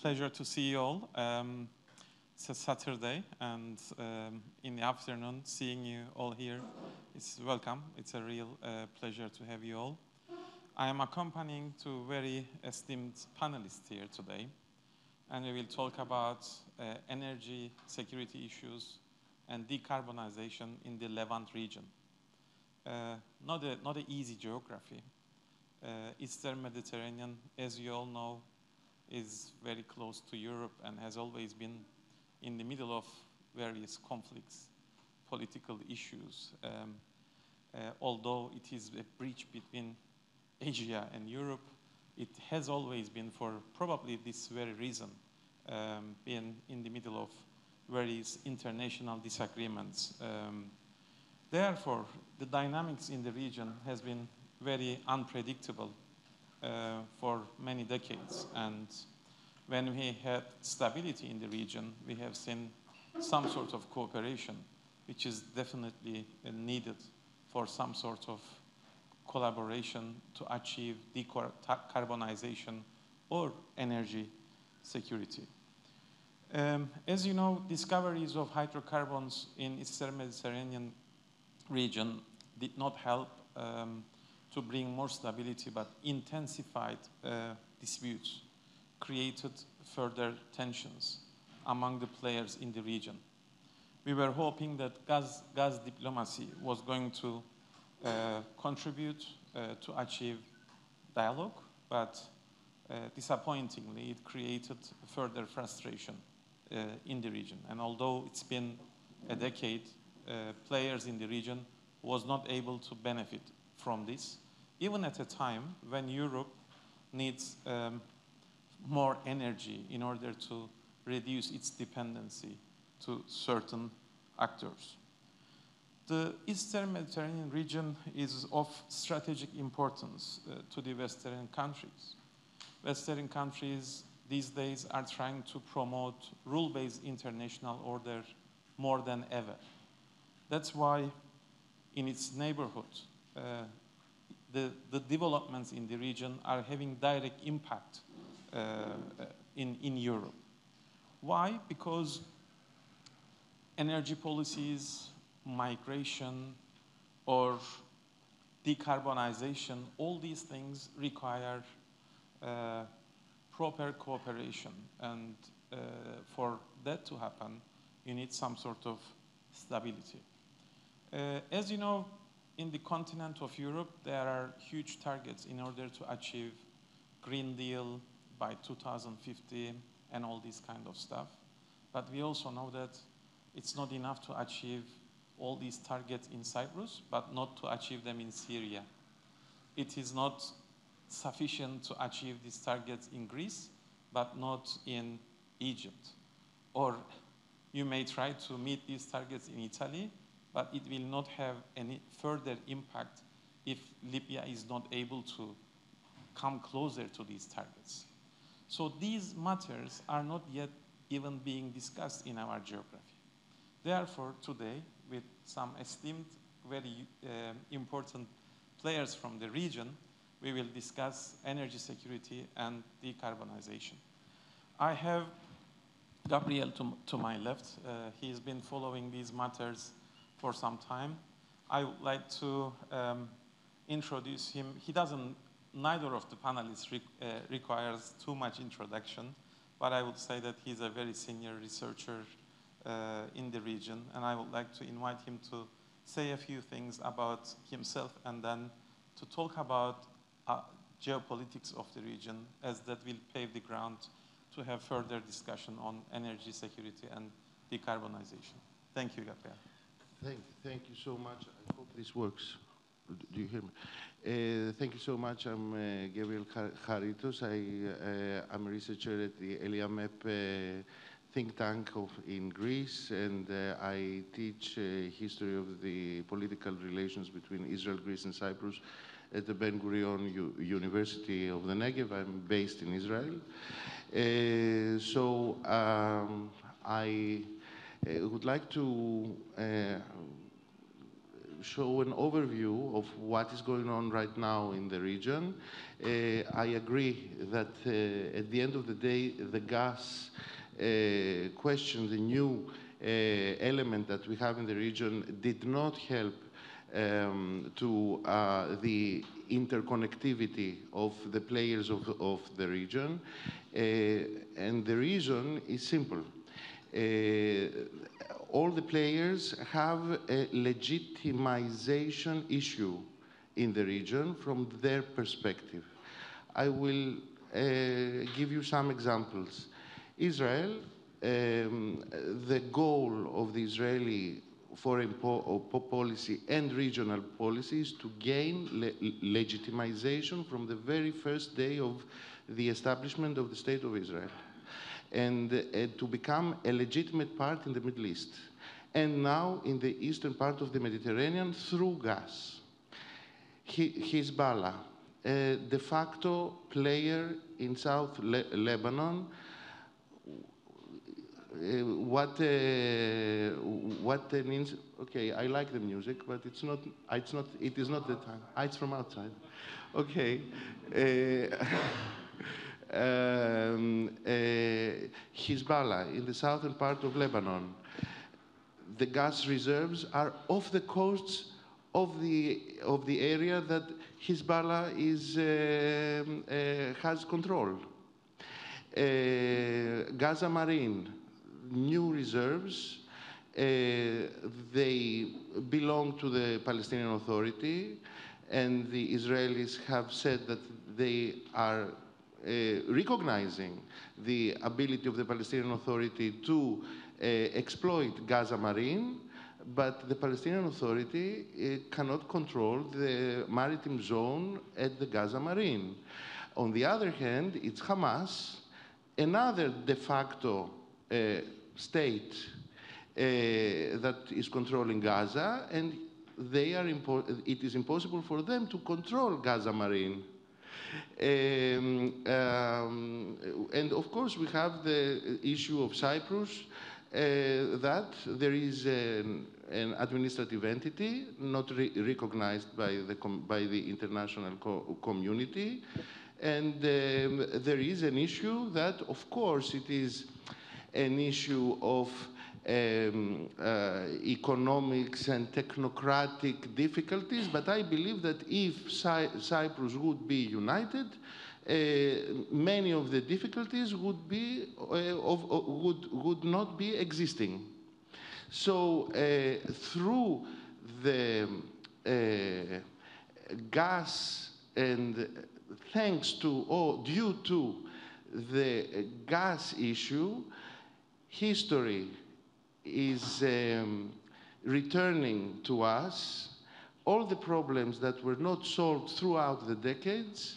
pleasure to see you all. It's a Saturday, and in the afternoon, seeing you all here is welcome. It's a real pleasure to have you all. I am accompanying two very esteemed panelists here today, and we will talk about energy security issues and decarbonization in the Levant region. Not an easy geography. Eastern Mediterranean, as you all know, is very close to Europe and has always been in the middle of various conflicts, political issues. Although it is a bridge between Asia and Europe, it has always been, for probably this very reason, been in the middle of various international disagreements. Therefore, the dynamics in the region has been very unpredictable for many decades. And when we had stability in the region, we have seen some sort of cooperation, which is definitely needed for some sort of collaboration to achieve decarbonization or energy security. As you know, discoveries of hydrocarbons in Eastern Mediterranean region did not help to bring more stability, but intensified disputes, created further tensions among the players in the region. We were hoping that gas diplomacy was going to contribute to achieve dialogue, but disappointingly, it created further frustration in the region. And although it's been a decade, players in the region was not able to benefit from this, even at a time when Europe needs more energy in order to reduce its dependency to certain actors. The Eastern Mediterranean region is of strategic importance to the Western countries. Western countries these days are trying to promote rule-based international order more than ever. That's why in its neighborhood, the developments in the region are having direct impact in Europe. Why? Because energy policies, migration, or decarbonization, all these things require proper cooperation. And for that to happen, you need some sort of stability. As you know, in the continent of Europe, there are huge targets in order to achieve Green Deal by 2050 and all this kind of stuff. But we also know that it's not enough to achieve all these targets in Cyprus, but not to achieve them in Syria. It is not sufficient to achieve these targets in Greece, but not in Egypt. Or you may try to meet these targets in Italy, but it will not have any further impact if Libya is not able to come closer to these targets. So these matters are not yet even being discussed in our geography. Therefore, today, with some esteemed, very important players from the region, we will discuss energy security and decarbonization. I have Gabriel to my left. He's been following these matters for some time. I would like to introduce him. Neither of the panelists requires too much introduction, but I would say that he's a very senior researcher in the region, and I would like to invite him to say a few things about himself and then to talk about geopolitics of the region, as that will pave the ground to have further discussion on energy security and decarbonization. Thank you, Gabriel. Thank you so much. I hope this works. Do you hear me? Thank you so much. I'm Gabriel Haritos. I'm a researcher at the ELIAMEP think tank in Greece, and I teach history of the political relations between Israel, Greece, and Cyprus at the Gurion University of the Negev. I'm based in Israel. I would like to show an overview of what is going on right now in the region. I agree that at the end of the day, the gas question, the new element that we have in the region, did not help to the interconnectivity of the players of the region. And the reason is simple. All the players have a legitimization issue in the region from their perspective. I will give you some examples. Israel, the goal of the Israeli foreign policy and regional policy is to gain legitimization from the very first day of the establishment of the State of Israel, and to become a legitimate part in the Middle East, and now in the eastern part of the Mediterranean through gas. Hezbollah, a de facto player in South Lebanon. Okay, I like the music, but it is not the time. It's from outside. Okay. Hezbollah in the southern part of Lebanon. The gas reserves are off the coasts of the area that Hezbollah has control. Gaza Marine, new reserves. They belong to the Palestinian Authority, and the Israelis have said that they are recognizing the ability of the Palestinian Authority to exploit Gaza Marine, but the Palestinian Authority cannot control the maritime zone at the Gaza Marine. On the other hand, it's Hamas, another de facto state that is controlling Gaza, and it is impossible for them to control Gaza Marine. And of course, we have the issue of Cyprus, that there is an administrative entity not recognized by the international community. And there is an issue that, of course, it is an issue of economics and technocratic difficulties, but I believe that if Cyprus would be united, many of the difficulties would not be existing. So through the gas, and thanks to or due to the gas issue, history is returning to us. All the problems that were not solved throughout the decades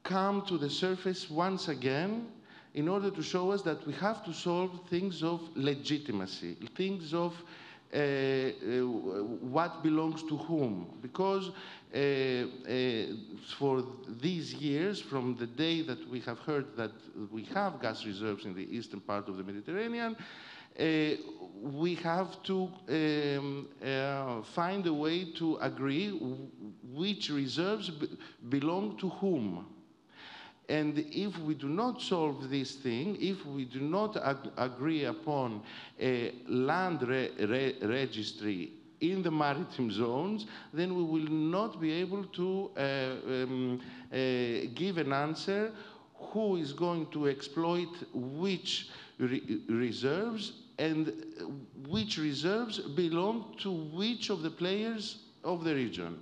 come to the surface once again in order to show us that we have to solve things of legitimacy, things of what belongs to whom. Because for these years, from the day that we have heard that we have gas reserves in the eastern part of the Mediterranean, we have to find a way to agree which reserves belong to whom. And if we do not solve this thing, if we do not agree upon a land registry in the maritime zones, then we will not be able to give an answer who is going to exploit which reserves and which reserves belong to which of the players of the region.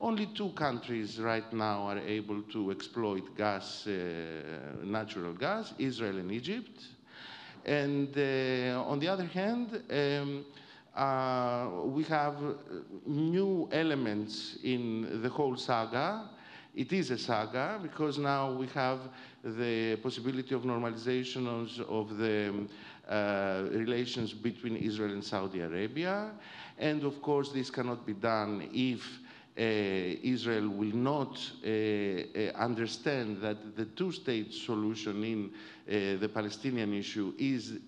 Only two countries right now are able to exploit gas, natural gas, Israel and Egypt. And on the other hand, we have new elements in the whole saga. It is a saga because now we have the possibility of normalization of the relations between Israel and Saudi Arabia. And of course, this cannot be done if Israel will not understand that the two-state solution in the Palestinian issue is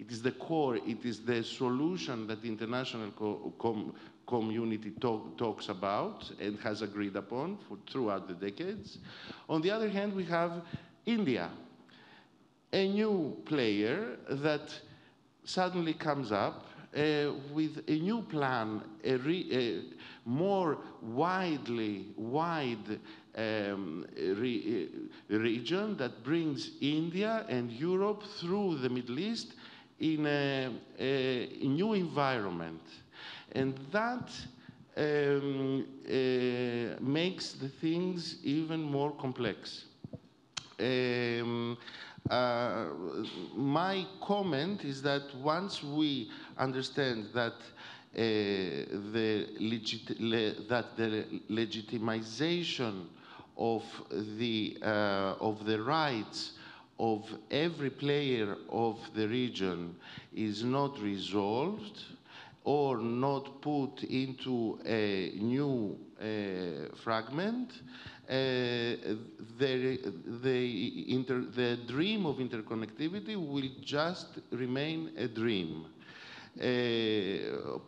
It is the core, it is the solution that the international community talks about and has agreed upon throughout the decades. On the other hand, we have India, a new player that suddenly comes up with a new plan, a more wide region that brings India and Europe through the Middle East in a new environment. And that makes the things even more complex. My comment is that once we understand that the legitimization of the rights of every player of the region is not resolved or not put into a new fragment, the dream of interconnectivity will just remain a dream.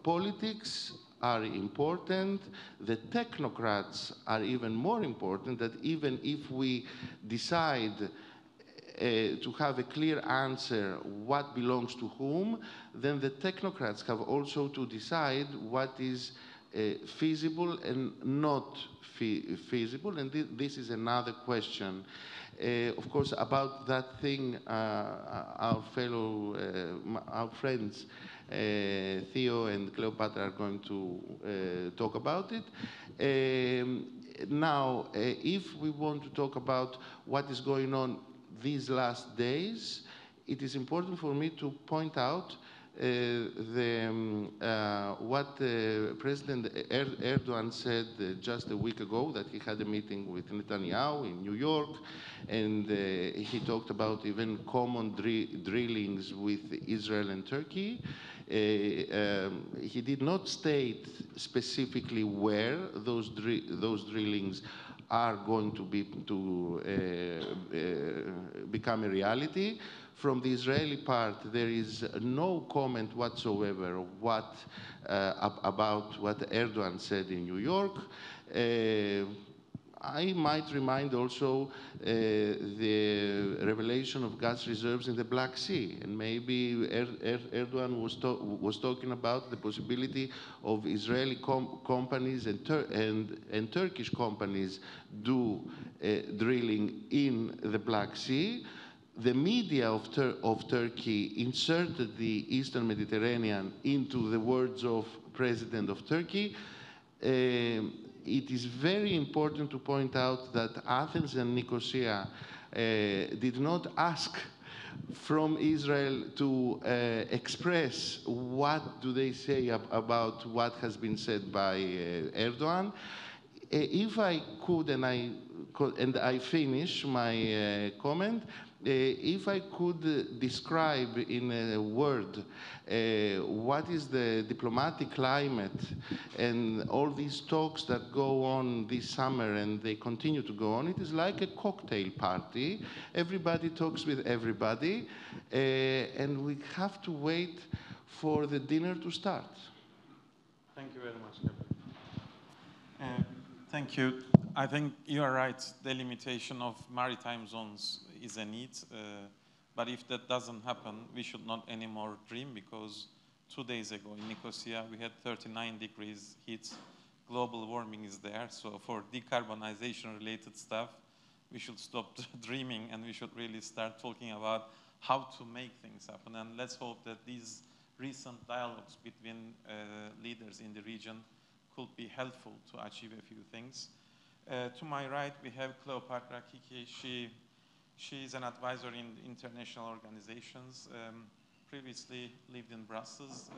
Politics are important. The technocrats are even more important, that even if we decide to have a clear answer what belongs to whom, then the technocrats have also to decide what is feasible and not feasible, and this is another question. Of course, about that thing, our friends Theo and Cleopatra are going to talk about it. Now, if we want to talk about what is going on these last days, it is important for me to point out what President Erdogan said just a week ago, that he had a meeting with Netanyahu in New York, and he talked about even common drillings with Israel and Turkey. He did not state specifically where those drillings are going to become a reality. From the Israeli part, there is no comment whatsoever of about what Erdogan said in New York. I might remind also the revelation of gas reserves in the Black Sea, and maybe Erdogan was talking about the possibility of Israeli companies and Turkish companies do drilling in the Black Sea. The media of Turkey inserted the Eastern Mediterranean into the words of President of Turkey. It is very important to point out that Athens and Nicosia did not ask from Israel to express what do they say about what has been said by Erdogan. If I could, and I finish my comment, if I could describe in a word what is the diplomatic climate and all these talks that go on this summer and they continue to go on, it is like a cocktail party. Everybody talks with everybody, and we have to wait for the dinner to start. Thank you very much, Gabriel. Thank you. I think you are right. The limitation of maritime zones is a need. But if that doesn't happen, we should not anymore dream, because 2 days ago in Nicosia, we had 39 degrees heat. Global warming is there. So for decarbonization related stuff, we should stop dreaming and we should really start talking about how to make things happen. And let's hope that these recent dialogues between leaders in the region could be helpful to achieve a few things. To my right, we have Cleopatra Kitti. She is an advisor in international organizations. Previously lived in Brussels,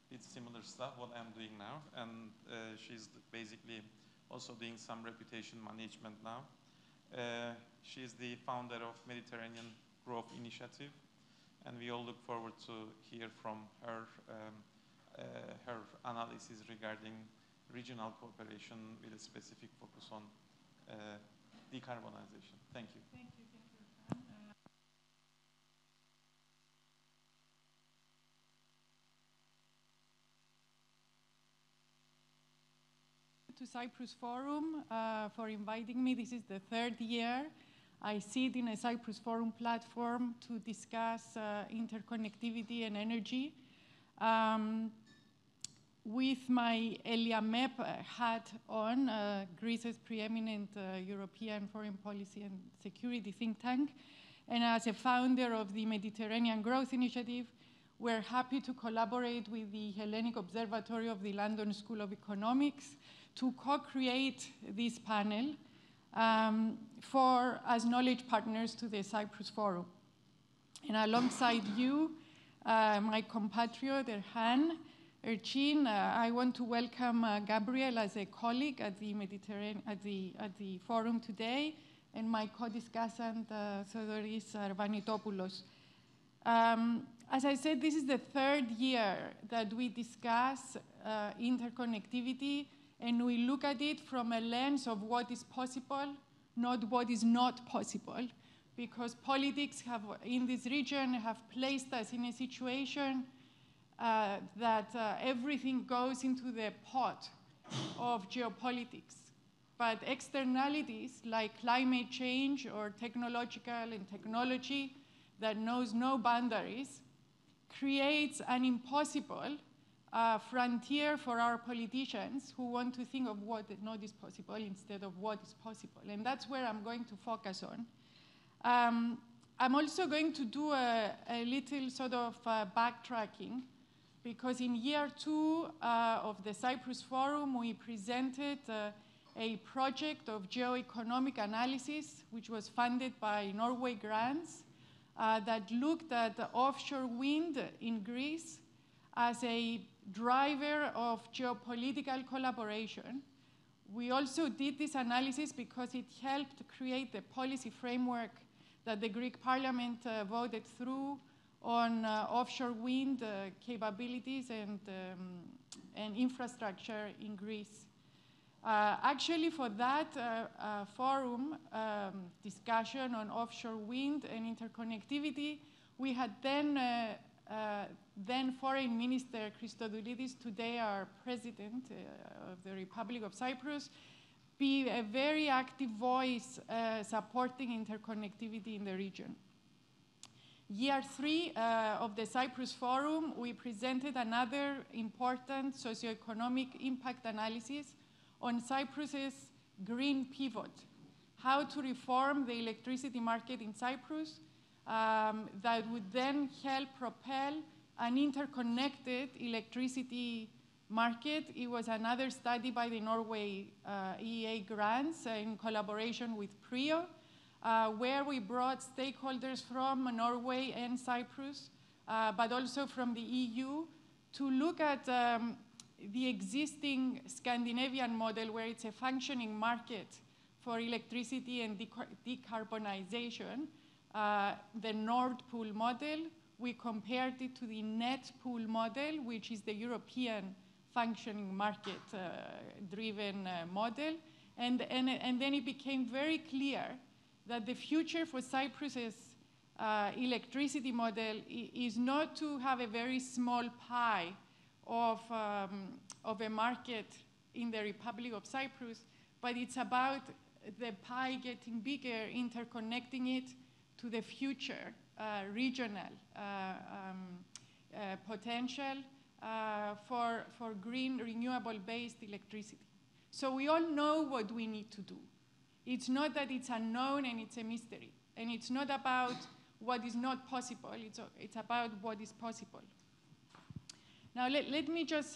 did similar stuff, what I'm doing now. And she's basically also doing some reputation management now. She is the founder of Mediterranean Growth Initiative. And we all look forward to hear from her her analysis regarding regional cooperation with a specific focus on decarbonization. Thank you. Thank you, Erhan. to Cyprus Forum for inviting me. This is the third year I sit in a Cyprus Forum platform to discuss interconnectivity and energy. With my ELIAMEP hat on, Greece's preeminent European foreign policy and security think tank, and as a founder of the Mediterranean Growth Initiative, we're happy to collaborate with the Hellenic Observatory of the London School of Economics to co-create this panel as knowledge partners to the Cyprus Forum. And alongside you, my compatriot Erhan, Erçin, I want to welcome Gabriel as a colleague at the forum today, and my co-discussant Theodoros Arvanitopoulos. As I said, this is the third year that we discuss interconnectivity, and we look at it from a lens of what is possible, not what is not possible, because politics in this region have placed us in a situation that everything goes into the pot of geopolitics. But externalities like climate change or technology that knows no boundaries creates an impossible frontier for our politicians who want to think of what not is possible instead of what is possible. And that's where I'm going to focus on. I'm also going to do a little sort of backtracking, because in year 2 of the Cyprus Forum, we presented a project of geoeconomic analysis, which was funded by Norway grants, that looked at offshore wind in Greece as a driver of geopolitical collaboration. We also did this analysis because it helped create the policy framework that the Greek parliament voted through on offshore wind capabilities and infrastructure in Greece. Actually, for that forum discussion on offshore wind and interconnectivity, we had then Foreign Minister Christodoulidis, today our President of the Republic of Cyprus, be a very active voice supporting interconnectivity in the region. Year 3 of the Cyprus Forum, we presented another important socioeconomic impact analysis on Cyprus's green pivot, how to reform the electricity market in Cyprus that would then help propel an interconnected electricity market. It was another study by the Norway EEA grants in collaboration with PRIO, where we brought stakeholders from Norway and Cyprus, but also from the EU, to look at the existing Scandinavian model, where it's a functioning market for electricity and decarbonization, the Nord Pool model. We compared it to the Net Pool model, which is the European functioning market-driven model. And then it became very clear that the future for Cyprus's electricity model is not to have a very small pie of a market in the Republic of Cyprus, but it's about the pie getting bigger, interconnecting it to the future regional potential for green, renewable-based electricity. So we all know what we need to do. It's not that it's unknown and it's a mystery. And it's not about what is not possible. It's about what is possible. Now, let me just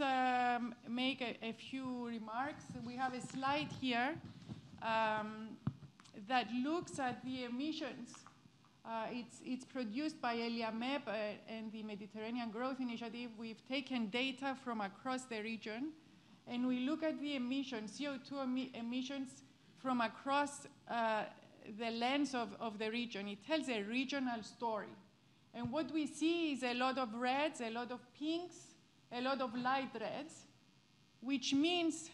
make a few remarks. We have a slide here that looks at the emissions. It's produced by ELIAMEP and the Mediterranean Growth Initiative. We've taken data from across the region, and we look at the emissions, CO2 emissions from across the lens of the region. It tells a regional story. And what we see is a lot of reds, a lot of pinks, a lot of light reds, which means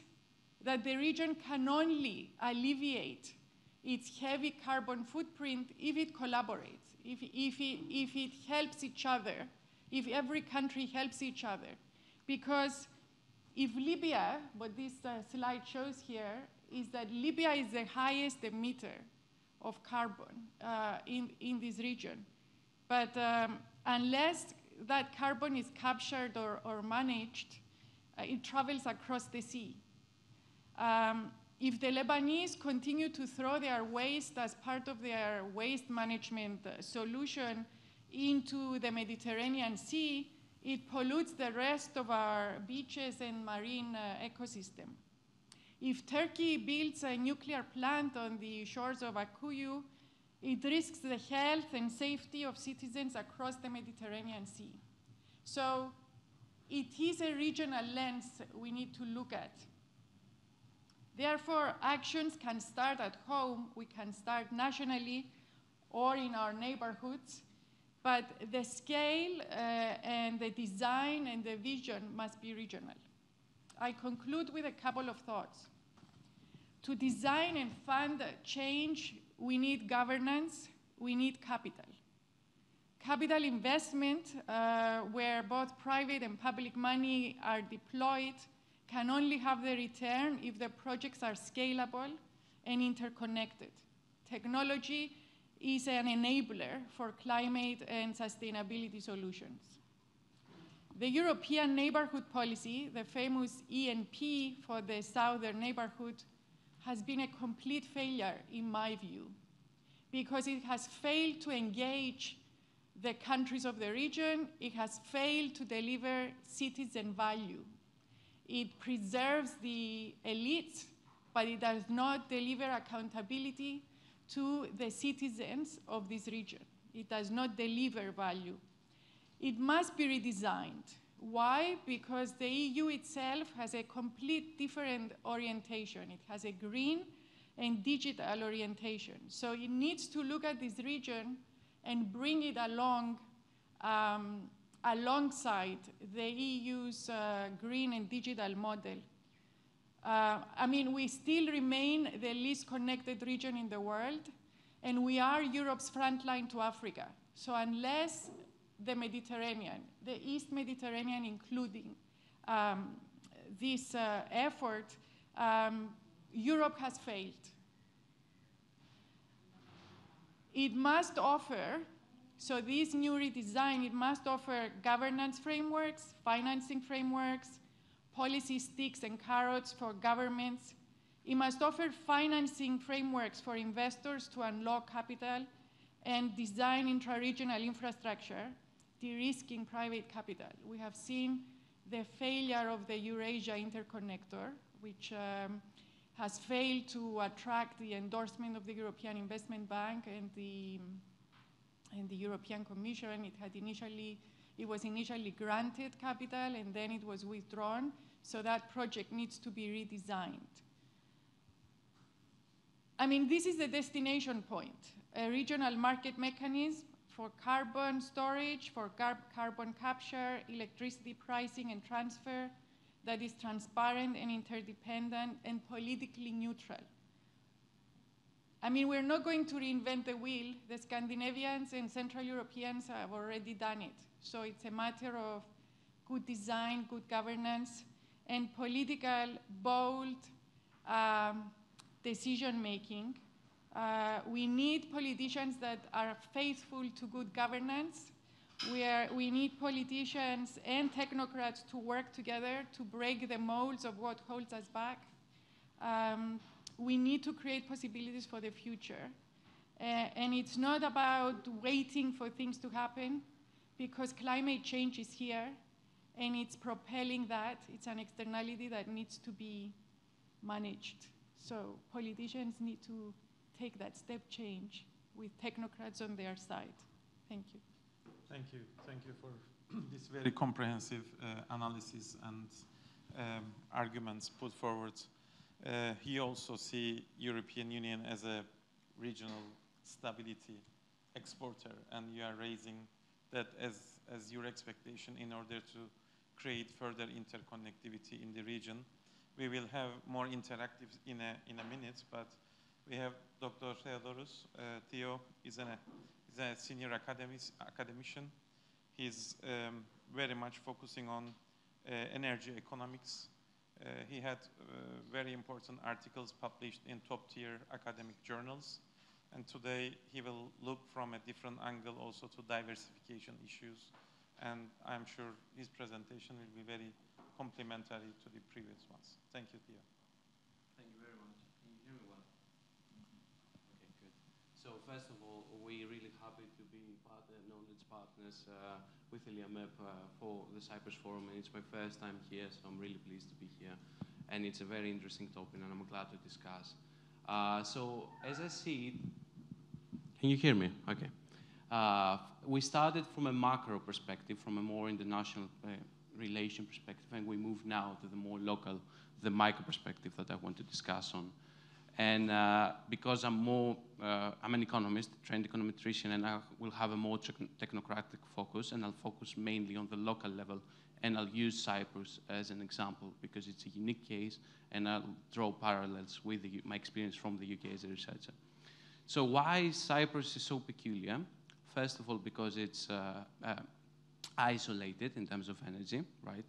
that the region can only alleviate its heavy carbon footprint if it collaborates, if it helps each other, if every country helps each other. Because if Libya, what this slide shows here, is that Libya is the highest emitter of carbon in this region. But unless that carbon is captured or managed, it travels across the sea. If the Lebanese continue to throw their waste as part of their waste management solution into the Mediterranean Sea, it pollutes the rest of our beaches and marine ecosystem. If Turkey builds a nuclear plant on the shores of Akuyu, it risks the health and safety of citizens across the Mediterranean Sea. So it is a regional lens we need to look at. Therefore, actions can start at home, we can start nationally or in our neighborhoods, but the scale and the design and the vision must be regional. I conclude with a couple of thoughts. To design and fund change, we need governance, we need capital. Capital investment, where both private and public money are deployed, can only have the return if the projects are scalable and interconnected. Technology is an enabler for climate and sustainability solutions. The European Neighborhood Policy, the famous ENP for the southern neighborhood, has been a complete failure in my view, because it has failed to engage the countries of the region, it has failed to deliver citizen value. It preserves the elites, but it does not deliver accountability to the citizens of this region. It does not deliver value. It must be redesigned. Why? Because the EU itself has a complete different orientation. It has a green and digital orientation. So it needs to look at this region and bring it along alongside the EU's green and digital model. I mean, we still remain the least connected region in the world, and we are Europe's front line to Africa. So unless the Mediterranean, the East Mediterranean including this effort, Europe has failed. It must offer, so this new redesign, it must offer governance frameworks, financing frameworks, policy sticks and carrots for governments. It must offer financing frameworks for investors to unlock capital and design intra-regional infrastructure, de-risking private capital. We have seen the failure of the Eurasia interconnector, which has failed to attract the endorsement of the European Investment Bank and the European Commission. It was initially granted capital and then it was withdrawn. So that project needs to be redesigned. I mean, this is the destination point, a regional market mechanism for carbon storage, for carbon capture, electricity pricing and transfer that is transparent and interdependent and politically neutral. I mean, we're not going to reinvent the wheel. The Scandinavians and Central Europeans have already done it. So it's a matter of good design, good governance, and political, bold decision-making. We need politicians that are faithful to good governance. We need politicians and technocrats to work together to break the molds of what holds us back. We need to create possibilities for the future. And it's not about waiting for things to happen, because climate change is here, and it's propelling that. It's an externality that needs to be managed. So politicians need to take that step change with technocrats on their side. Thank you. Thank you. Thank you for this very comprehensive analysis and arguments put forward. He also sees European Union as a regional stability exporter, and you are raising that as your expectation in order to create further interconnectivity in the region. We will have more interactive in a minute, but we have Dr. Theodoros. Theo is a senior academician. He's very much focusing on energy economics He had very important articles published in top-tier academic journals. And today he will look from a different angle also to diversification issues. And I'm sure his presentation will be very complementary to the previous ones. Thank you, Theo. Thank you very much. Can you hear me well? Okay, good. So first of all, we're really happy to be knowledge partners with ELIAMEP for the Cyprus Forum, and it's my first time here, so I'm really pleased to be here. And it's a very interesting topic, and I'm glad to discuss. So as I see it, can you hear me? Okay. We started from a macro perspective, from a more international relation perspective, and we move now to the more local, the micro perspective that I want to discuss on. And because I'm an economist, trained econometrician, and I will have a more technocratic focus, and I'll focus mainly on the local level, and I'll use Cyprus as an example because it's a unique case, and I'll draw parallels with my experience from the UK as a researcher. So why Cyprus is so peculiar? First of all, because it's isolated in terms of energy, right?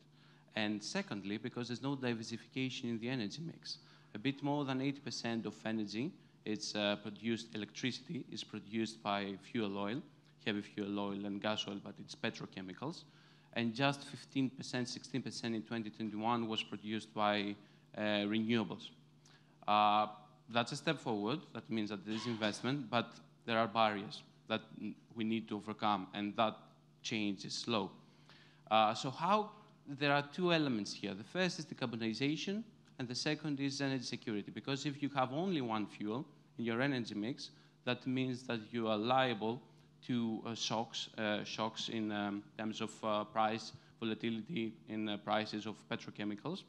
And secondly, because there's no diversification in the energy mix. A bit more than 80% of energy, electricity is produced by fuel oil, heavy fuel oil and gas oil, but it's petrochemicals. And just 15%, 16% in 2021 was produced by renewables. That's a step forward. That means that there is investment, but there are barriers that we need to overcome, and that change is slow. There are two elements here. The first is decarbonization, and the second is energy security. Because if you have only one fuel in your energy mix, that means that you are liable to shocks in terms of price volatility in prices of petrochemicals.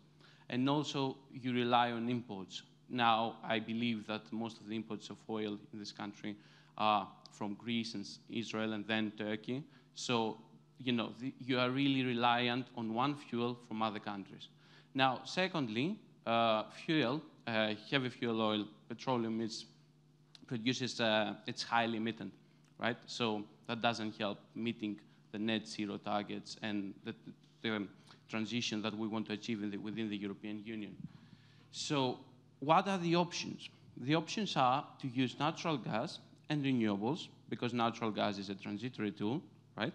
And also, you rely on imports. Now, I believe that most of the imports of oil in this country are from Greece and Israel and then Turkey. So, you are really reliant on one fuel from other countries. Now, secondly, heavy fuel oil, petroleum it's highly emittent, right? So that doesn't help meeting the net zero targets and the transition that we want to achieve within the European Union. So what are the options? The options are to use natural gas and renewables, because natural gas is a transitory tool, right?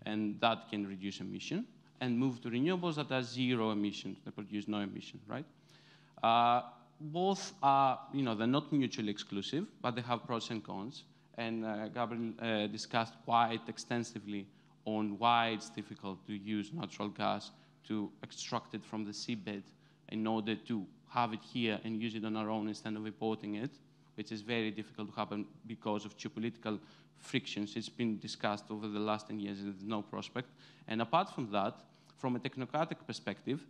And that can reduce emission, and move to renewables that are zero emissions, that produce no emission, right? Both are, they're not mutually exclusive, but they have pros and cons. And Gabriel discussed quite extensively on why it's difficult to use natural gas to extract it from the seabed in order to have it here and use it on our own instead of importing it, which is very difficult to happen because of geopolitical frictions. It's been discussed over the last 10 years, and there's no prospect. And apart from that, from a technocratic perspective,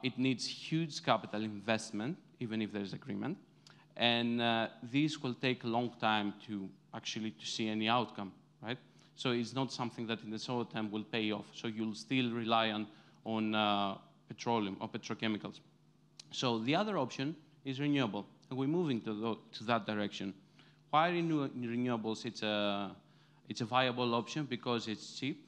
it needs huge capital investment, even if there's agreement. And this will take a long time to see any outcome, right? So it's not something that in the short term will pay off. So you'll still rely on petroleum or petrochemicals. So the other option is renewable, and we're moving to that direction. Why renewables? It's a viable option because it's cheap.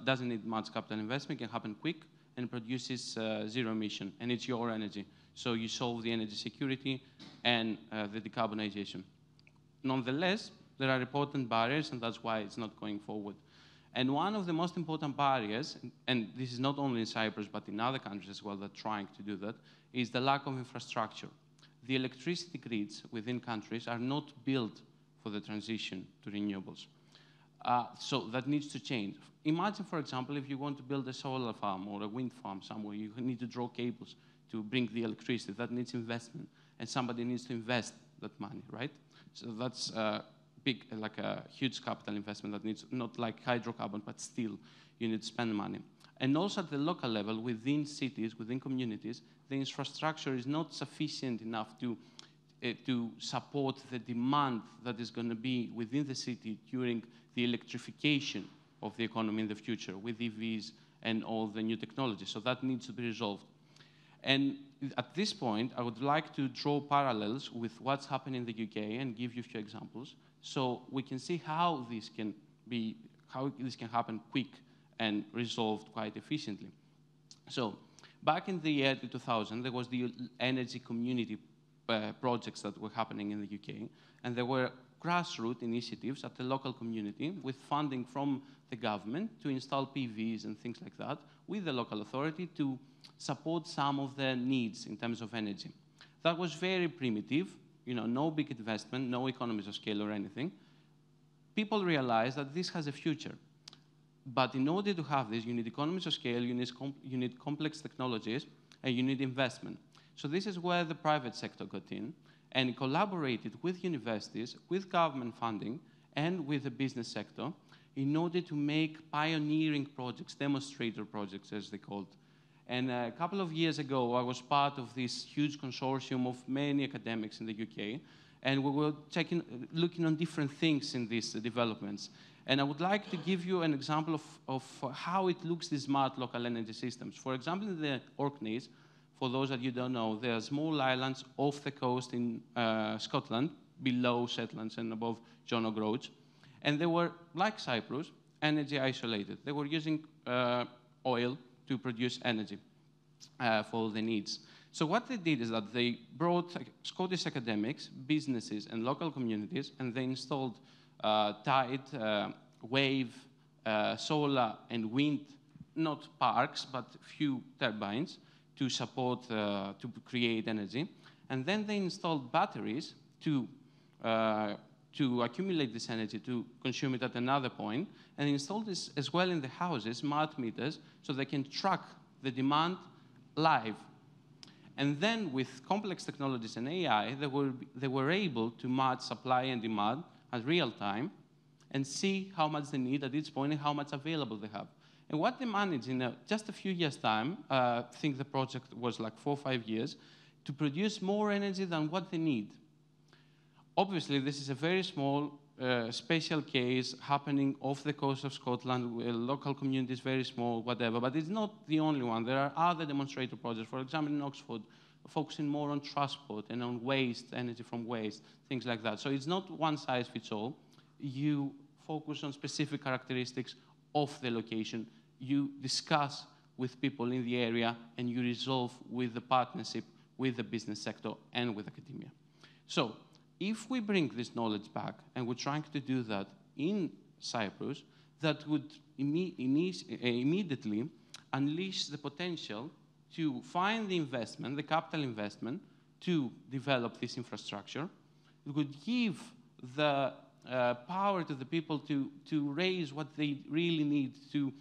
Doesn't need much capital investment, can happen quick, and produces zero emission, and it's your energy. So you solve the energy security and the decarbonization. Nonetheless, there are important barriers, and that's why it's not going forward. And one of the most important barriers, and this is not only in Cyprus, but in other countries as well that are trying to do that, is the lack of infrastructure. The electricity grids within countries are not built for the transition to renewables. So that needs to change. Imagine, for example, if you want to build a solar farm or a wind farm somewhere, you need to draw cables to bring the electricity. That needs investment, and somebody needs to invest that money, right? So that's big, like a huge capital investment that needs, not like hydrocarbon, but still you need to spend money. And also at the local level, within cities, within communities, the infrastructure is not sufficient enough to support the demand that is going to be within the city during the electrification of the economy in the future with EVs and all the new technologies. So that needs to be resolved. And at this point, I would like to draw parallels with what's happening in the UK and give you a few examples so we can see how this can happen quick and resolved quite efficiently. So Back in the year 2000, there was the energy community projects that were happening in the UK, and there were grassroots initiatives at the local community with funding from the government to install PVs and things like that with the local authority to support some of their needs in terms of energy. That was very primitive, no big investment, no economies of scale or anything. People realized that this has a future. But in order to have this, you need economies of scale, you need complex technologies, and you need investment. So this is where the private sector got in and collaborated with universities, with government funding, and with the business sector in order to make pioneering projects, demonstrator projects, as they called. And a couple of years ago, I was part of this huge consortium of many academics in the UK, and we were looking on different things in these developments. And I would like to give you an example of how it looks, these smart local energy systems. For example, in the Orkneys, for those that you don't know, there are small islands off the coast in Scotland, below Shetlands and above John O'Groats. And they were, like Cyprus, energy isolated. They were using oil to produce energy for the needs. So what they did is that they brought Scottish academics, businesses, and local communities, and they installed tide, wave, solar, and wind, not parks, but few turbines to support, to create energy. And then they installed batteries to accumulate this energy, to consume it at another point, and installed this as well in the houses, smart meters, so they can track the demand live. And then with complex technologies and AI, they were able to match supply and demand at real time and see how much they need at each point and how much available they have. And what they managed in just a few years' time, I think the project was like 4 or 5 years, to produce more energy than what they need. Obviously, this is a very small, special case happening off the coast of Scotland, where local communities, very small, whatever, but it's not the only one. There are other demonstrator projects, for example, in Oxford, focusing more on transport and on waste, energy from waste, things like that. So it's not one size fits all. You focus on specific characteristics of the location. You discuss with people in the area, and you resolve with the partnership with the business sector and with academia. So if we bring this knowledge back, and we're trying to do that in Cyprus, that would immediately unleash the potential to find the investment, the capital investment, to develop this infrastructure. It would give the power to the people to raise what they really need to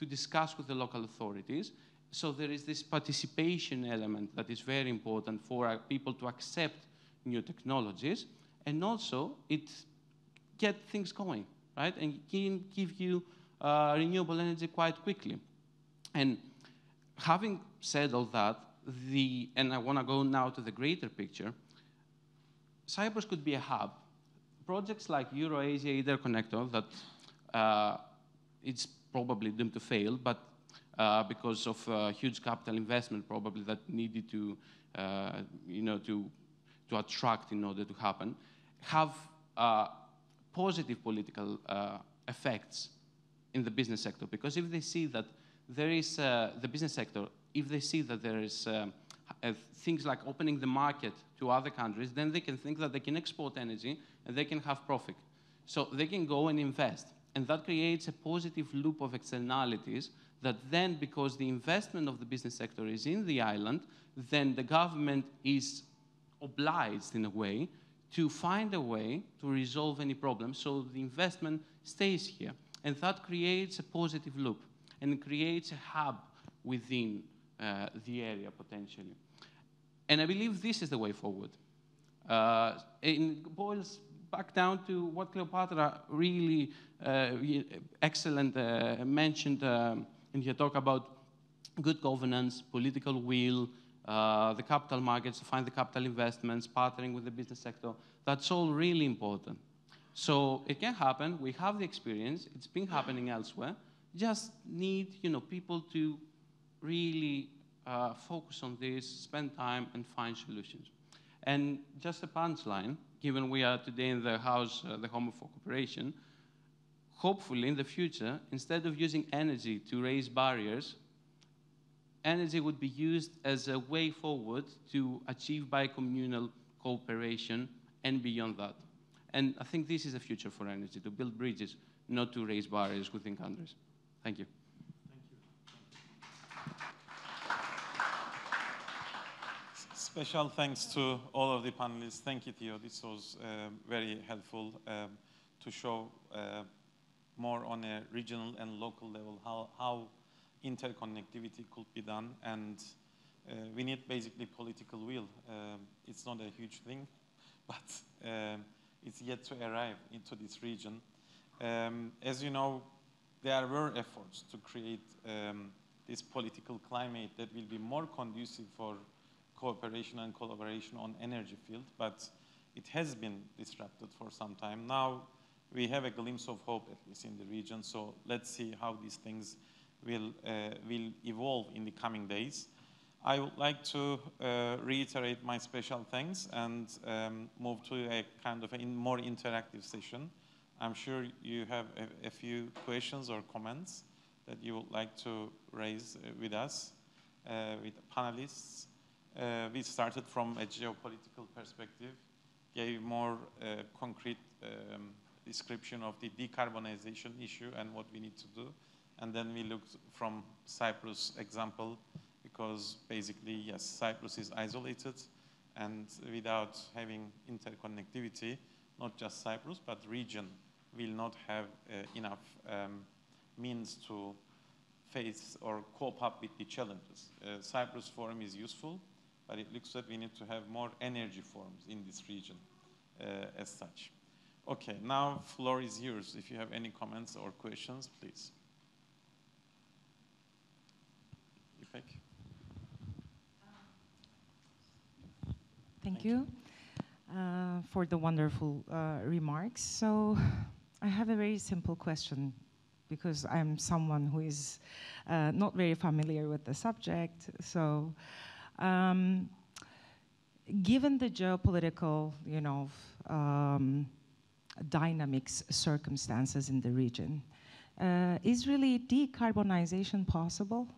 discuss with the local authorities. So there is this participation element that is very important for people to accept new technologies, and also it get things going, right? And can give you renewable energy quite quickly. And having said all that, and I want to go now to the greater picture, Cyprus could be a hub. Projects like Euro-Asia Interconnector that it's probably doomed to fail, but because of huge capital investment probably that needed to attract in order to happen, have positive political effects in the business sector. Because if they see that there is the business sector, if they see that there is things like opening the market to other countries, then they can think that they can export energy and they can have profit. So they can go and invest. And that creates a positive loop of externalities that then, because the investment of the business sector is in the island, then the government is obliged, in a way, to find a way to resolve any problem so the investment stays here. And that creates a positive loop and creates a hub within the area, potentially. And I believe this is the way forward. It boils back down to what Cleopatra really excellent mentioned in her talk about good governance, political will, the capital markets, to find the capital investments, partnering with the business sector. That's all really important. So it can happen. We have the experience. It's been happening elsewhere. Just need people to really focus on this, spend time, and find solutions. And just a punchline, given we are today in the house, the home for cooperation, hopefully in the future, instead of using energy to raise barriers, energy would be used as a way forward to achieve bi-communal cooperation and beyond that. And I think this is the future for energy, to build bridges, not to raise barriers within countries. Thank you. Special thanks to all of the panelists. Thank you, Theo. This was very helpful to show more on a regional and local level how interconnectivity could be done. And we need basically political will. It's not a huge thing, but it's yet to arrive into this region. As you know, there were efforts to create this political climate that will be more conducive for cooperation and collaboration on energy field, but it has been disrupted for some time. Now we have a glimpse of hope, at least in the region, so let's see how these things will evolve in the coming days. I would like to reiterate my special thanks and move to a kind of a more interactive session. I'm sure you have a few questions or comments that you would like to raise with us, with panelists. We started from a geopolitical perspective, gave more concrete description of the decarbonization issue and what we need to do. And then we looked from Cyprus example, because basically, yes, Cyprus is isolated, and without having interconnectivity, not just Cyprus, but region will not have enough means to face or cope up with the challenges. Cyprus Forum is useful, but it looks like we need to have more energy forums in this region as such. Okay, now floor is yours. If you have any comments or questions, please. Ipek. Thank you for the wonderful remarks. So I have a very simple question, because I'm someone who is not very familiar with the subject. So given the geopolitical, dynamics, circumstances in the region, is really decarbonization possible?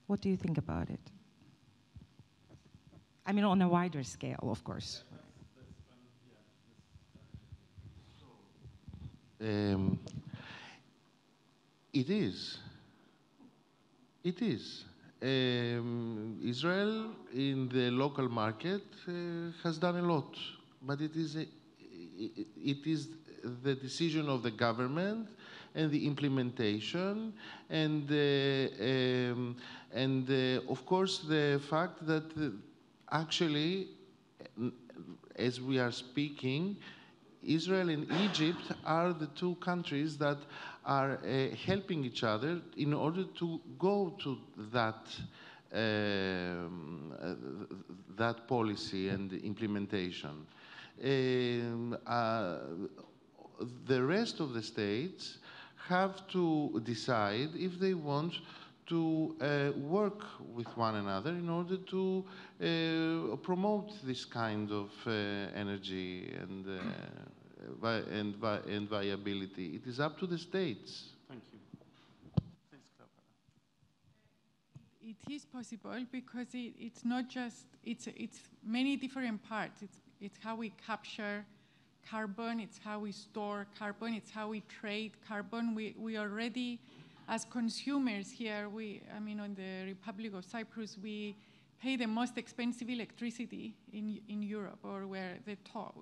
What do you think about it? I mean, on a wider scale, of course. It is. It is. Israel in the local market has done a lot, but it is the decision of the government and the implementation, and of course the fact that actually, as we are speaking, Israel and Egypt are the two countries that are helping each other in order to go to that that policy and implementation. The rest of the states have to decide if they want to work with one another in order to promote this kind of energy and viability. It is up to the states. Thank you. Please, Cleopatra. It is possible, because it's not just, it's many different parts. It's how we capture carbon, it's how we store carbon, it's how we trade carbon. We already, as consumers here, on the Republic of Cyprus, we pay the most expensive electricity in Europe, or we're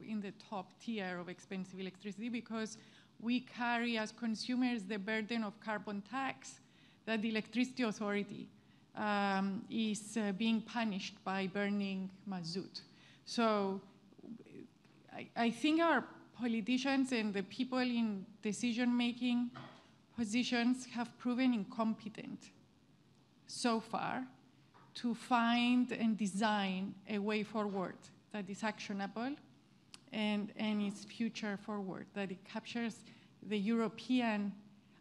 in the top tier of expensive electricity, because we carry as consumers the burden of carbon tax that the electricity authority is being punished by burning mazout. So I think our politicians and the people in decision-making positions have proven incompetent so far to find and design a way forward that is actionable and is future forward, that it captures the European.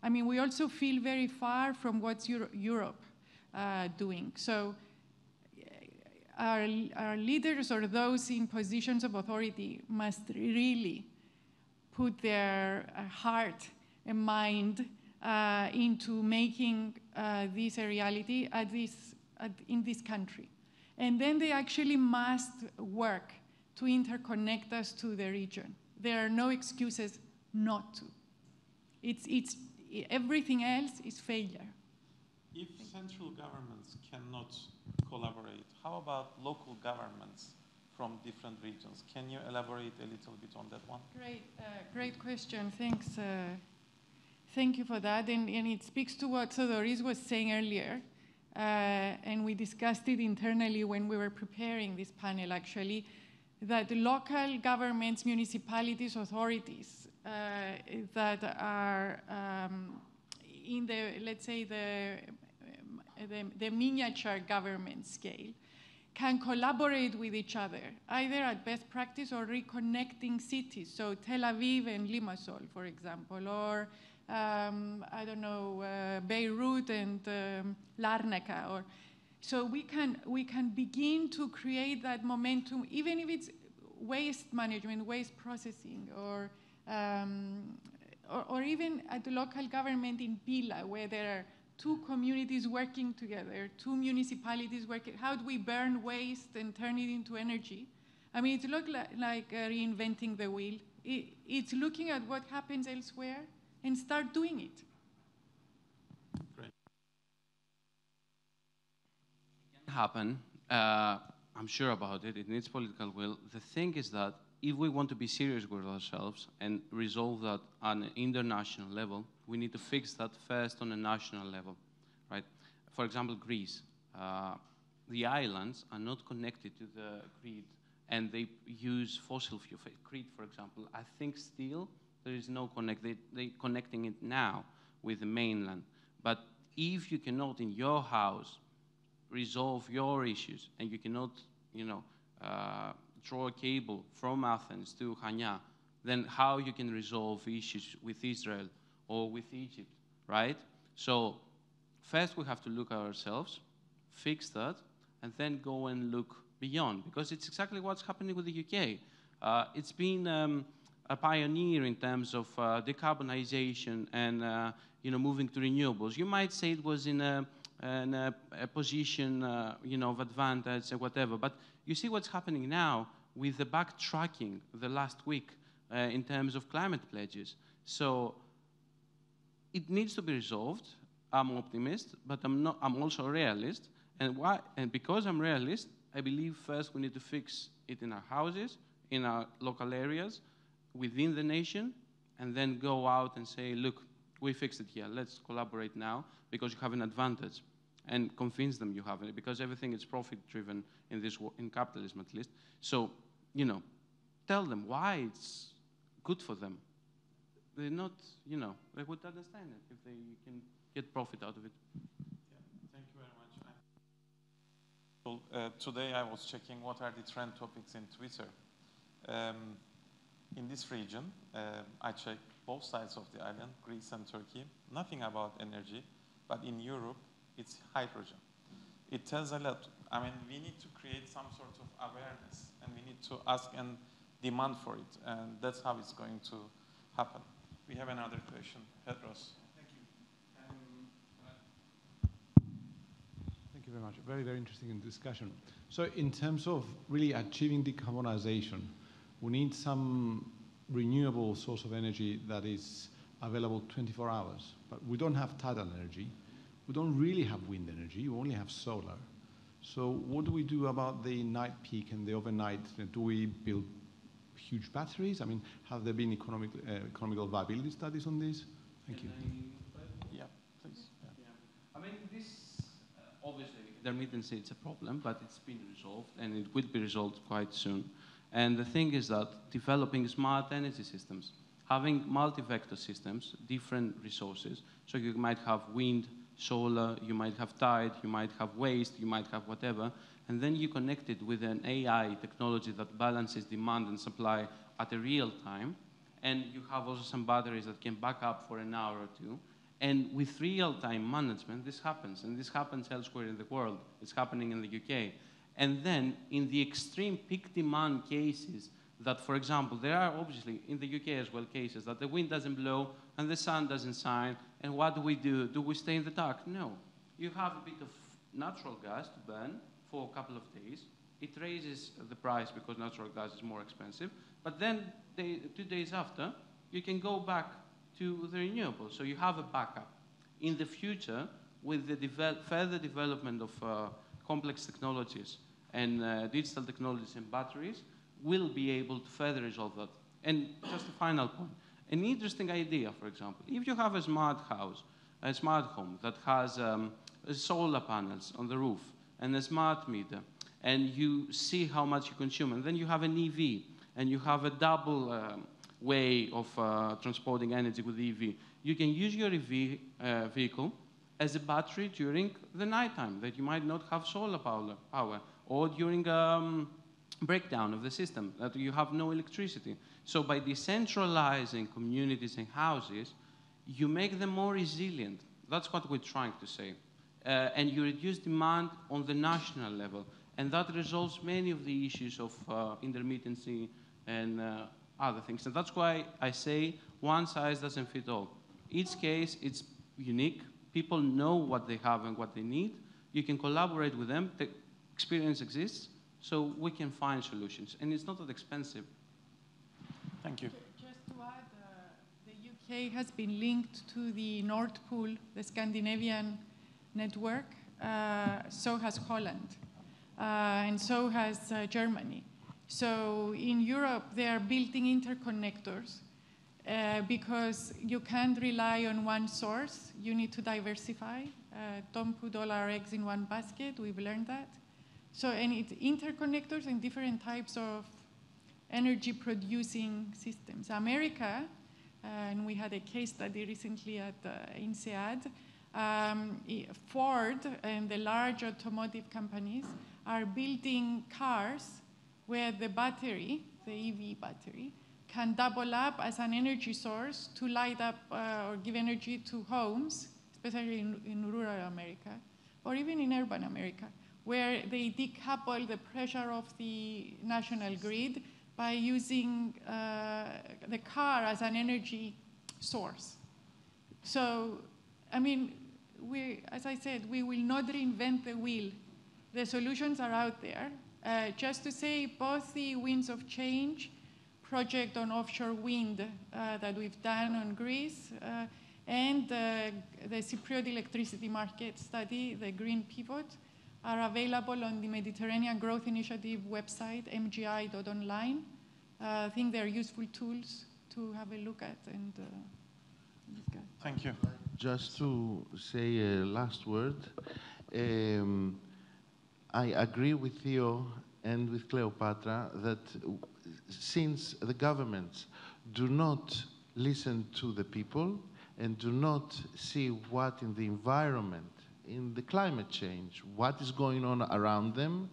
We also feel very far from what's Europe doing. So our leaders, or those in positions of authority, must really put their heart and mind into making this a reality in this country. And then they actually must work to interconnect us to the region. There are no excuses not to. Everything else is failure. If central governments cannot collaborate, how about local governments from different regions? Can you elaborate a little bit on that one? Great question. Thanks. Thank you for that. And it speaks to what Theodoros was saying earlier. And we discussed it internally when we were preparing this panel, actually, that the local governments, municipalities, authorities that are in the, let's say, the miniature government scale can collaborate with each other, either at best practice or reconnecting cities. So Tel Aviv and Limassol, for example, or I don't know, Beirut and Larnaca. So we can begin to create that momentum, even if it's waste management, waste processing, or even at the local government in Pila, where there are two communities working together, two municipalities working. How do we burn waste and turn it into energy? I mean, it looks like reinventing the wheel. It's looking at what happens elsewhere and start doing it. Great. It can happen. I'm sure about it. It needs political will. The thing is that if we want to be serious with ourselves and resolve that on an international level, we need to fix that first on a national level, right? For example, Greece. The islands are not connected to the grid, and they use fossil fuel. Crete, for example, I think still there is no connect. They're connecting it now with the mainland. But if you cannot, in your house, resolve your issues, and you cannot, draw a cable from Athens to Chania, then how you can resolve issues with Israel or with Egypt, right? So first we have to look at ourselves, fix that, and then go and look beyond, because it's exactly what's happening with the UK. It's been a pioneer in terms of decarbonisation and moving to renewables. You might say it was in a position of advantage or whatever, but you see what's happening now with the backtracking the last week in terms of climate pledges. So it needs to be resolved. I'm optimist, but I'm also a realist. And why? And because I'm realist, I believe first we need to fix it in our houses, in our local areas, within the nation, and then go out and say, look, we fixed it here. Let's collaborate now because you have an advantage, and convince them you have it, because everything is profit-driven in capitalism, at least. So, tell them why it's good for them. They're not, they would understand it if they can get profit out of it. Thank you very much. Today I was checking what are the trend topics in Twitter. In this region, I checked both sides of the island, Greece and Turkey, nothing about energy, but in Europe, it's hydrogen. It tells a lot. I mean, we need to create some sort of awareness, and we need to ask and demand for it, and that's how it's going to happen. We have another question. Haritos. Thank you. Thank you very much. Very, very interesting discussion. So in terms of really achieving decarbonization, we need some renewable source of energy that is available 24 hours. But we don't have tidal energy. We don't really have wind energy. We only have solar. So what do we do about the night peak and the overnight? Do we build huge batteries? I mean, have there been economical viability studies on this? Thank you. Yeah, please. Yeah. I mean, this, obviously, intermittency it's a problem, but it's been resolved, and it will be resolved quite soon. And the thing is that developing smart energy systems, having multi-vector systems, different resources, so you might have wind, solar, you might have tide, you might have waste, you might have whatever, and then you connect it with an AI technology that balances demand and supply at a real time, and you have also some batteries that can back up for an hour or two. And with real-time management, this happens, and this happens elsewhere in the world. It's happening in the UK. And then, in the extreme peak demand cases, that, for example, there are obviously in the UK as well cases that the wind doesn't blow and the sun doesn't shine, and what do? Do we stay in the dark? No. You have a bit of natural gas to burn for a couple of days. It raises the price because natural gas is more expensive, but then 2 days after, you can go back to the renewables, so you have a backup. In the future, with the further development of complex technologies and digital technologies and batteries, we'll be able to further resolve that. And just a final point, an interesting idea, for example, if you have a smart house, a smart home that has solar panels on the roof and a smart meter, and you see how much you consume, and then you have an EV, and you have a double way of transporting energy with EV, you can use your EV vehicle as a battery during the nighttime that you might not have solar power, or during breakdown of the system, that you have no electricity. So by decentralizing communities and houses, you make them more resilient. That's what we're trying to say. And you reduce demand on the national level. And that resolves many of the issues of intermittency and other things. And that's why I say one size doesn't fit all. Each case, it's unique. People know what they have and what they need. You can collaborate with them. The experience exists. So we can find solutions, and it's not that expensive. Thank you. Just to add, the UK has been linked to the Nord Pool, the Scandinavian network. So has Holland, and so has Germany. So in Europe, they are building interconnectors because you can't rely on one source. You need to diversify. Don't put all our eggs in one basket. We've learned that. So, and it's interconnectors and different types of energy producing systems. America, and we had a case study recently at INSEAD, Ford and the large automotive companies are building cars where the battery, the EV battery, can double up as an energy source to light up or give energy to homes, especially in rural America, or even in urban America, where they decouple the pressure of the national grid by using the car as an energy source. So, I mean, as I said, we will not reinvent the wheel. The solutions are out there. Just to say, both the Winds of Change project on offshore wind that we've done on Greece and the Cypriot electricity market study, the Green Pivot, are available on the Mediterranean Growth Initiative website, mgi.online. I think they're useful tools to have a look at and discuss. Thank you. Just to say a last word, I agree with Theo and with Cleopatra that since the governments do not listen to the people and do not see what in the environment, in the climate change, what is going on around them,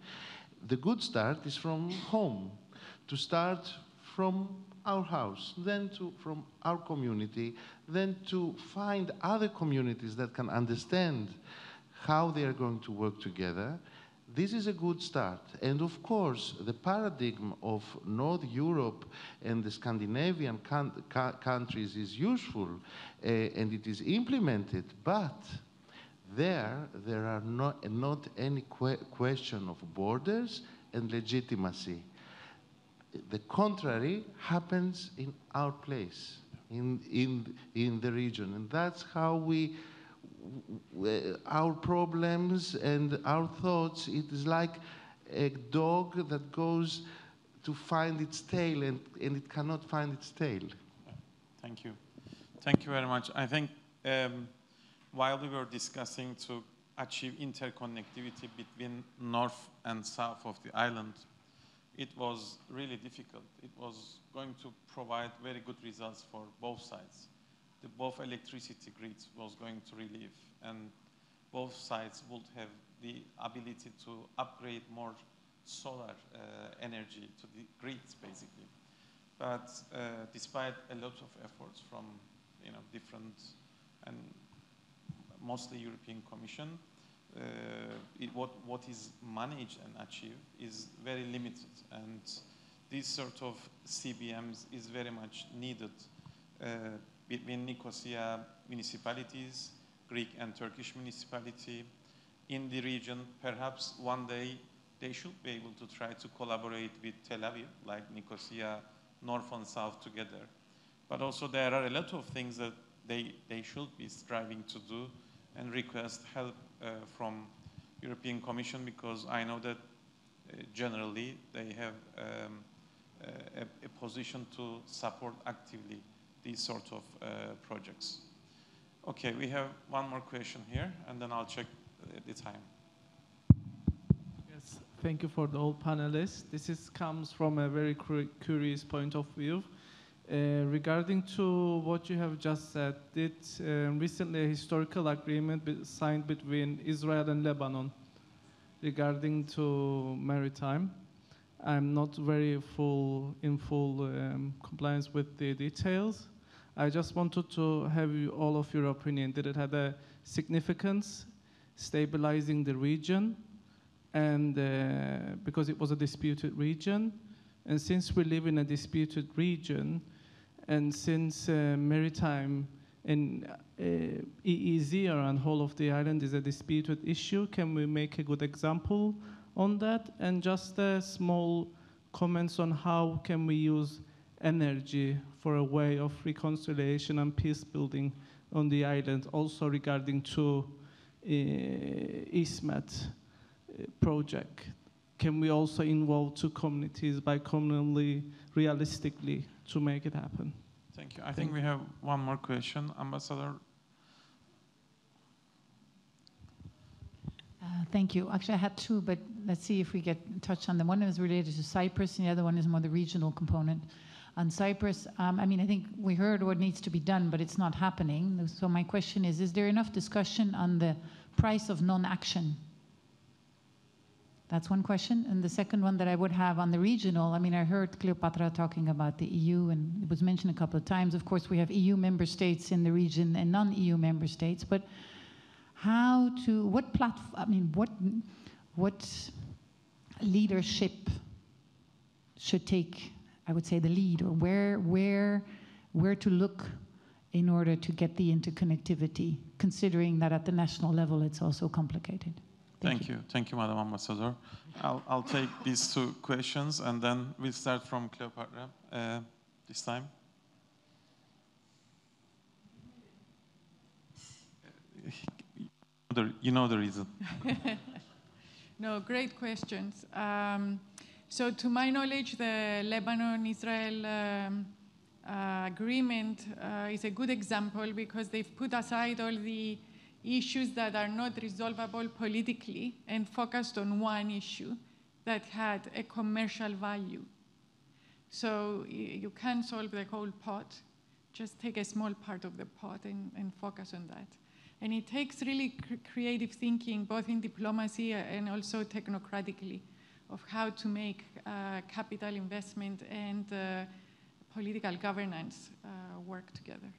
the good start is from home, to start from our house, then from our community, then to find other communities that can understand how they are going to work together. This is a good start. And of course, the paradigm of North Europe and the Scandinavian countries is useful and it is implemented, but there are not any question of borders and legitimacy. The contrary happens in our place, in the region, and that's how our problems and our thoughts, it is like a dog that goes to find its tail and it cannot find its tail. Thank you. Thank you very much. I think while we were discussing to achieve interconnectivity between north and south of the island, it was really difficult. It was going to provide very good results for both sides. Both electricity grids was going to relieve, and both sides would have the ability to upgrade more solar energy to the grids, basically. But despite a lot of efforts from different and mostly European Commission, what is managed and achieved is very limited, and this sort of CBMs is very much needed between Nicosia municipalities, Greek and Turkish municipality in the region. Perhaps one day they should be able to try to collaborate with Tel Aviv, like Nicosia, North and South together. But also there are a lot of things that they should be striving to do and request help from European Commission, because I know that generally they have a position to support actively these sort of projects. Okay, we have one more question here, and then I'll check the time. Yes, thank you for the all panelists. This comes from a very curious point of view. Regarding to what you have just said, did recently a historical agreement signed between Israel and Lebanon regarding to maritime. I'm not very in full compliance with the details. I just wanted to have all of your opinion. Did it have a significance stabilizing the region? And because it was a disputed region, and since we live in a disputed region, and since maritime and EEZ around whole of the island is a disputed issue, can we make a good example on that? And just small comments on how can we use energy for a way of reconciliation and peace building on the island, also regarding to ISMET project. Can we also involve two communities bi-communally, realistically, to make it happen? Thank you. I think we have one more question. Ambassador. Thank you. Actually, I had two, but let's see if we get touched on them. One is related to Cyprus, and the other one is more the regional component. On Cyprus, I mean, I think we heard what needs to be done, but it's not happening. So my question is there enough discussion on the price of non-action? That's one question. And the second one that I would have on the regional, I mean, I heard Cleopatra talking about the EU, and it was mentioned a couple of times. Of course, we have EU member states in the region and non-EU member states, but what platform, I mean, what leadership should take, I would say, the lead, or where to look in order to get the interconnectivity, considering that at the national level it's also complicated? Thank you. Thank you, Madam Ambassador. I'll take these two questions, and then we'll start from Cleopatra this time. You know the reason. No, great questions. So to my knowledge, the Lebanon-Israel agreement is a good example, because they've put aside all the issues that are not resolvable politically and focused on one issue that had a commercial value. So you can't solve the whole pot, just take a small part of the pot and focus on that. And it takes really creative thinking, both in diplomacy and also technocratically, of how to make capital investment and political governance work together.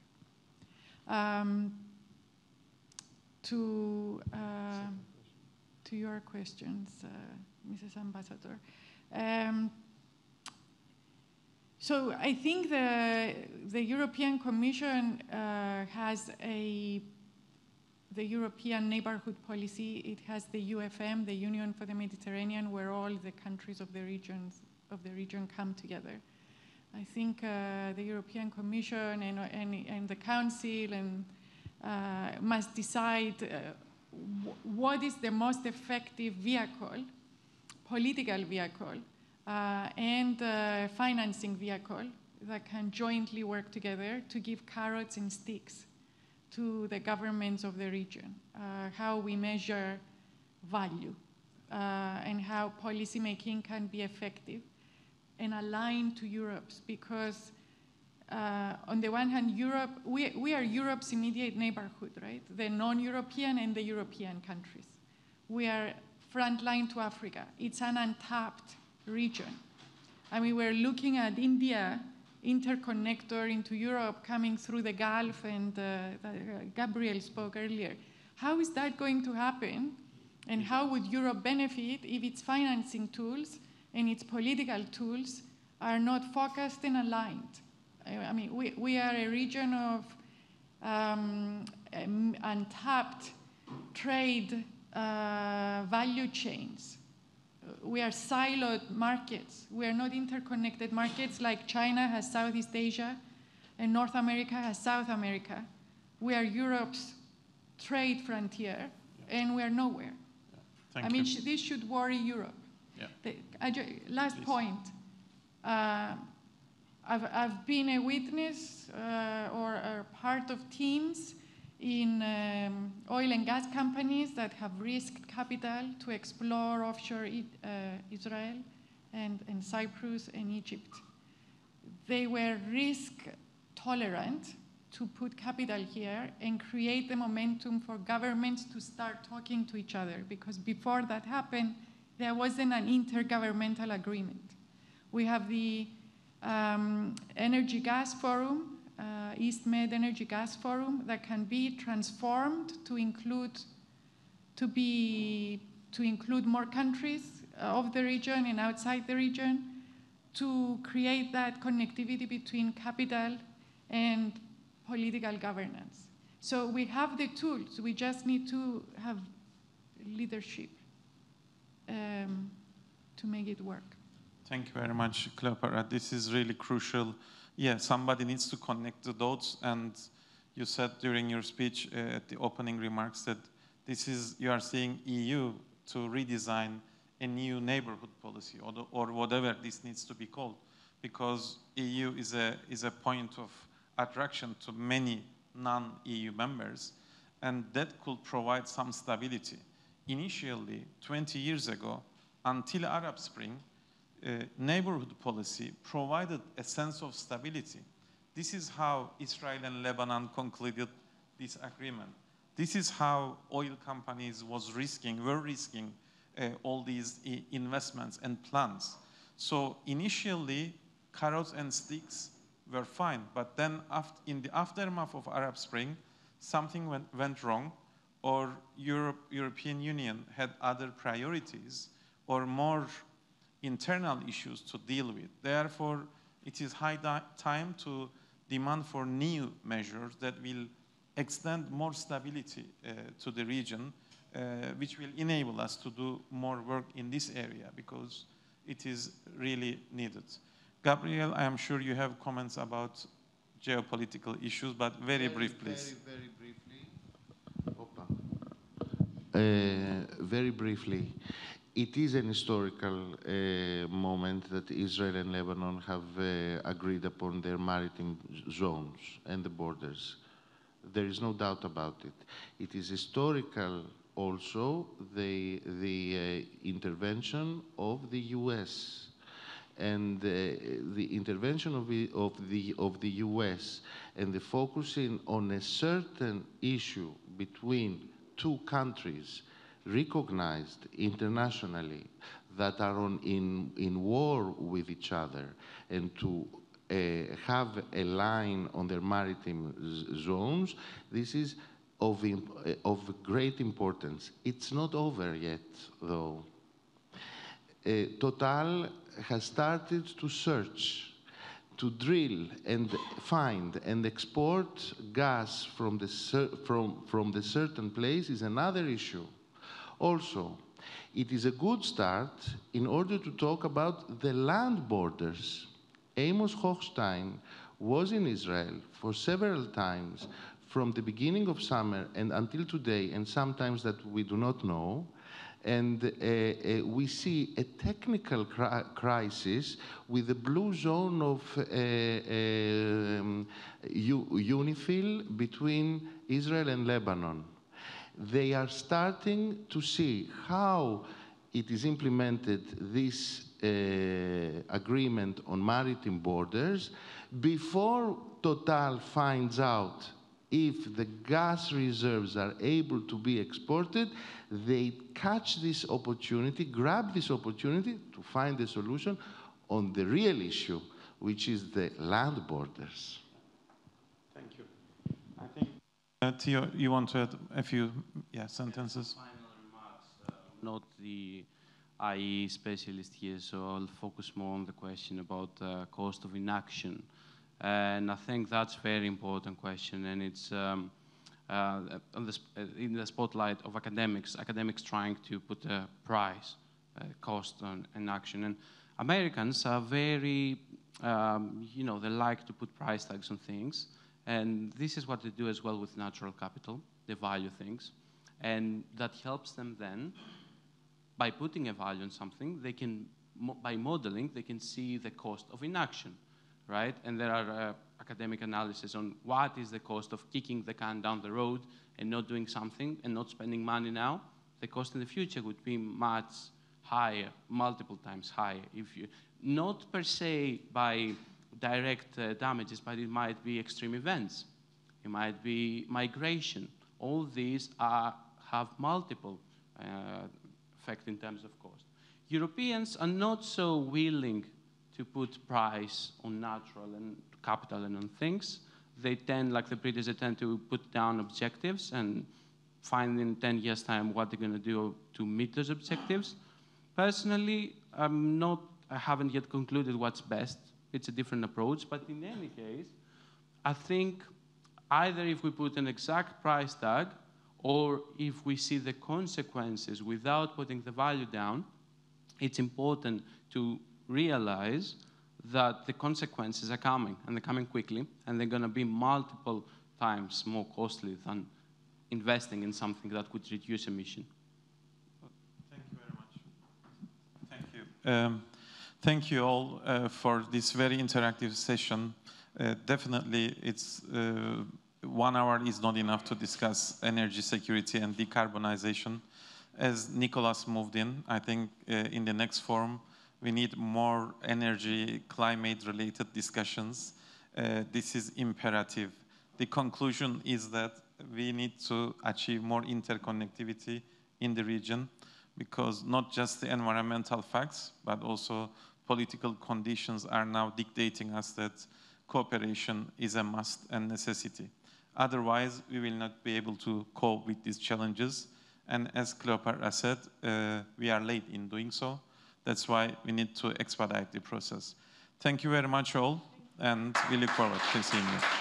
To your questions, Mrs. Ambassador. So I think the European Commission has the European Neighborhood Policy. It has the UFM, the Union for the Mediterranean, where all the countries of the region come together. I think the European Commission and the Council and must decide what is the most effective vehicle, political vehicle, and financing vehicle that can jointly work together to give carrots and sticks to the governments of the region, how we measure value, and how policymaking can be effective and aligned to Europe's, because on the one hand, we are Europe's immediate neighborhood, right? The non-European and the European countries. We are frontline to Africa. It's an untapped region. I mean, we're looking at India, interconnector into Europe, coming through the Gulf, and Gabriel spoke earlier. How is that going to happen? And how would Europe benefit if its financing tools and its political tools are not focused and aligned. I mean, we are a region of untapped trade value chains. We are siloed markets. We are not interconnected markets like China has Southeast Asia and North America has South America. We are Europe's trade frontier, and we are nowhere. Thank I you. mean, this should worry Europe. Yeah. Last Please. point. I've been a witness or a part of teams in oil and gas companies that have risked capital to explore offshore Israel and Cyprus and Egypt. They were risk tolerant to put capital here and create the momentum for governments to start talking to each other, because before that happened, there wasn't an intergovernmental agreement. We have the Energy Gas Forum, East Med Energy Gas Forum, that can be transformed to include more countries of the region and outside the region, to create that connectivity between capital and political governance. So we have the tools. We just need to have leadership to make it work. Thank you very much, Cleopatra. This is really crucial. Yeah, somebody needs to connect the dots. And you said during your speech at the opening remarks that you are seeing EU to redesign a new neighborhood policy, or whatever this needs to be called, because EU is a point of attraction to many non-EU members, and that could provide some stability. Initially, 20 years ago, until Arab Spring, neighborhood policy provided a sense of stability. This is how Israel and Lebanon concluded this agreement. This is how oil companies were risking all these investments and plans. So initially, carrots and sticks were fine, but then in the aftermath of Arab Spring, something went wrong, or European Union had other priorities or more internal issues to deal with. Therefore, it is high time to demand for new measures that will extend more stability to the region, which will enable us to do more work in this area, because it is really needed. Gabriel, I am sure you have comments about geopolitical issues, but very brief, please. Very briefly. Very briefly. It is an historical moment that Israel and Lebanon have agreed upon their maritime zones and the borders. There is no doubt about it. It is historical also the intervention of the U.S. and the intervention of the U.S. and the focusing on a certain issue between two countries recognized internationally that are in war with each other, and to have a line on their maritime zones, this is of great importance. It's not over yet, though. Total has started to search, to drill and find and export gas from the certain place is another issue. Also, it is a good start in order to talk about the land borders. Amos Hochstein was in Israel for several times from the beginning of summer and until today, and sometimes that we do not know. And we see a technical crisis with the blue zone of UNIFIL between Israel and Lebanon. They are starting to see how it is implemented, this agreement on maritime borders, before Total finds out if the gas reserves are able to be exported. They catch this opportunity, grab this opportunity to find a solution on the real issue, which is the land borders. Thank you. I think, Theo, you want to add a few sentences? Final remarks, note the IE specialist here, so I'll focus more on the question about cost of inaction. And I think that's a very important question, and it's in the spotlight of academics trying to put a price, cost on inaction. And Americans are very, they like to put price tags on things, and this is what they do as well with natural capital. They value things, and that helps them then. By putting a value on something, they can, by modeling, they can see the cost of inaction, right? And there are academic analysis on what is the cost of kicking the can down the road and not doing something and not spending money now. The cost in the future would be much higher, multiple times higher. If you, not per se by direct damages, but it might be extreme events. It might be migration. All these have multiple effect in terms of cost. Europeans are not so willing to put price on natural and capital and on things. They tend, like the British, they tend to put down objectives and find in 10 years' time what they're going to do to meet those objectives. Personally, I haven't yet concluded what's best. It's a different approach, but in any case, I think either if we put an exact price tag or if we see the consequences without putting the value down, it's important to realize that the consequences are coming, and they're coming quickly, and they're going to be multiple times more costly than investing in something that could reduce emission. Thank you very much. Thank you. Thank you all for this very interactive session. Definitely, it's 1 hour is not enough to discuss energy security and decarbonization. As Nicholas moved in, I think in the next forum, we need more energy, climate-related discussions. This is imperative. The conclusion is that we need to achieve more interconnectivity in the region, because not just the environmental facts, but also political conditions are now dictating us that cooperation is a must and necessity. Otherwise, we will not be able to cope with these challenges. And as Cleopatra said, we are late in doing so. That's why we need to expedite the process. Thank you very much all, and we look forward to seeing you.